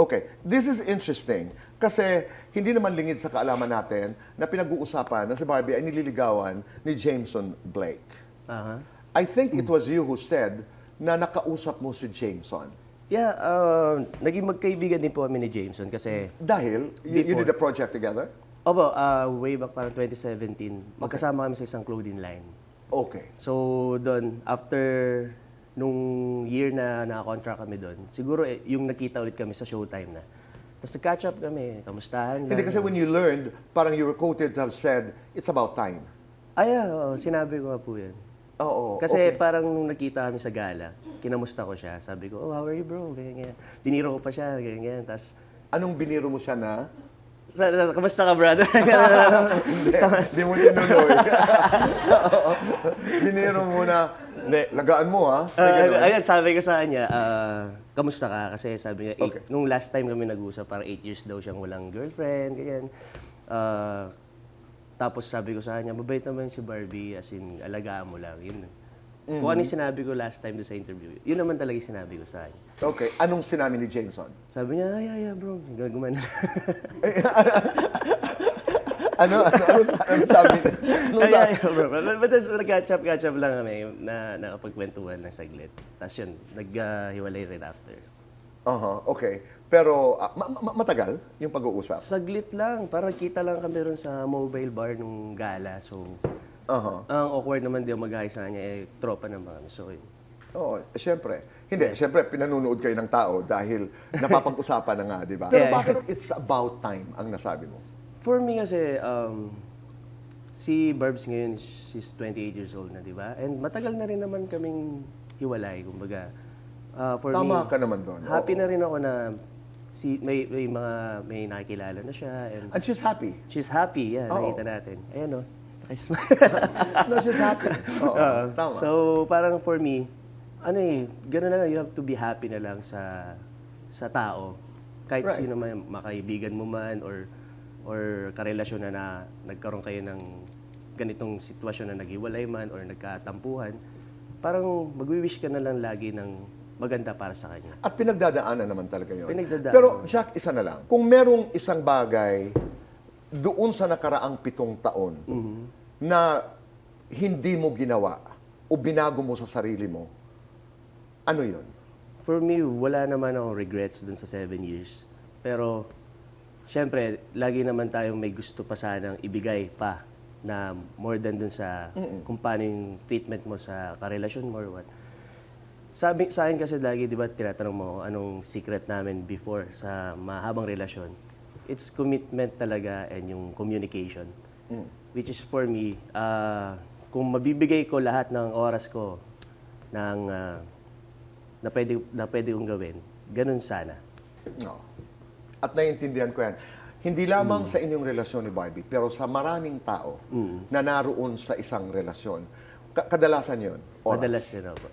Okay, this is interesting kasi hindi naman lingid sa kaalaman natin na pinag-uusapan na si Barbie ay nililigawan ni Jameson Blake. I think it was you who said na nakausap mo si Jameson. Yeah, naging magkaibigan din po kami ni Jameson kasi Dahil, you did a project together? opo, way back parang 2017, magkasama kami sa isang clothing line. Okay. So doon, after nung year na naka-contract kami doon, siguro yung nakita ulit kami sa Showtime na. Tapos nag-catch up kami, kamustahan lang. Hindi kasi when you learned, parang you were quoted to have said, it's about time. Oo, sinabi ko nga po yan. Oo. Kasi okay. parang nung nakita kami sa gala, kinamusta ko siya. Sabi ko, oh, how are you bro? Ganyan. Biniro ko pa siya, ganyan. Tapos, Anong biniro mo siya na? kamusta ka brother? Hindi mo tinuloy. Biniro mo na, lagaan mo ha? Ayun, sabi ko sa kanya, kamusta ka? Kasi sabi niya, Okay. nung last time kami nag-usap, parang 8 years daw siyang walang girlfriend, ganyan. Tapos sabi ko sa kanya, mabait naman si Barbie, as in, alagaan mo lang. Yun. Kung ano yung sinabi ko last time doon sa interview, yun naman talaga yung sinabi ko sa kanya. Okay, anong sinabi ni Jameson? Sabi niya, ay, bro, gagawin na. Ano sabi niya? Ay, bro. But nag-catch up lang kami na nakapagkwentuhan ng saglit. Tapos yun, naghiwalay rin after. Okay. Pero matagal yung pag-uusap? Saglit lang, parang kita lang kami ron sa mobile bar nung gala. So, ang awkward naman di ako mag-hi sa kanya, tropa naman kami. So, yun. Oo, siyempre. Hindi, siyempre, pinanunood kayo ng tao dahil napapag-usapan na nga, di ba? Pero bakit it's about time ang nasabi mo? For me kasi, si Barbs ngayon, she's 28 years old na, di ba? And matagal na rin naman kaming hiwalay, kumbaga. For Tama me, ka naman doon. happy Oo. na rin ako na may nakikilala na siya. And And she's happy. she's happy, yeah, Oo. nakita natin. Ayan o, nakismile. No, she's happy. Oo, tama. So, parang for me, gano'n na lang, you have to be happy na lang sa tao. Kahit Right. sino man, makaibigan mo man, or karelasyon na nagkaroon kayo ng ganitong sitwasyon na naghiwalay man, or nagkatampuhan, parang mag-wish ka na lang lagi ng maganda para sa kanya. At pinagdadaanan naman talaga yun. Pinagdadaanan. Pero, Jack, isa na lang. Kung merong isang bagay doon sa nakaraang 7 taon na hindi mo ginawa o binago mo sa sarili mo, ano yun? For me, wala naman akong regrets dun sa 7 years. Pero, syempre, lagi naman tayong may gusto pa sanang ibigay pa na more than dun sa kung paano yung treatment mo sa karelasyon mo or what. Sa akin kasi lagi, di ba, tinatanong mo anong secret namin before sa mahabang relasyon. It's commitment talaga and yung communication. Which is for me, kung mabibigay ko lahat ng oras ko ng na pwede kong gawin, ganun sana. No. At naiintindihan ko yan. Hindi lamang sa inyong relasyon ni Barbie, pero sa maraming tao na naroon sa isang relasyon. Kadalasan yun, oras. Madalas yun ako.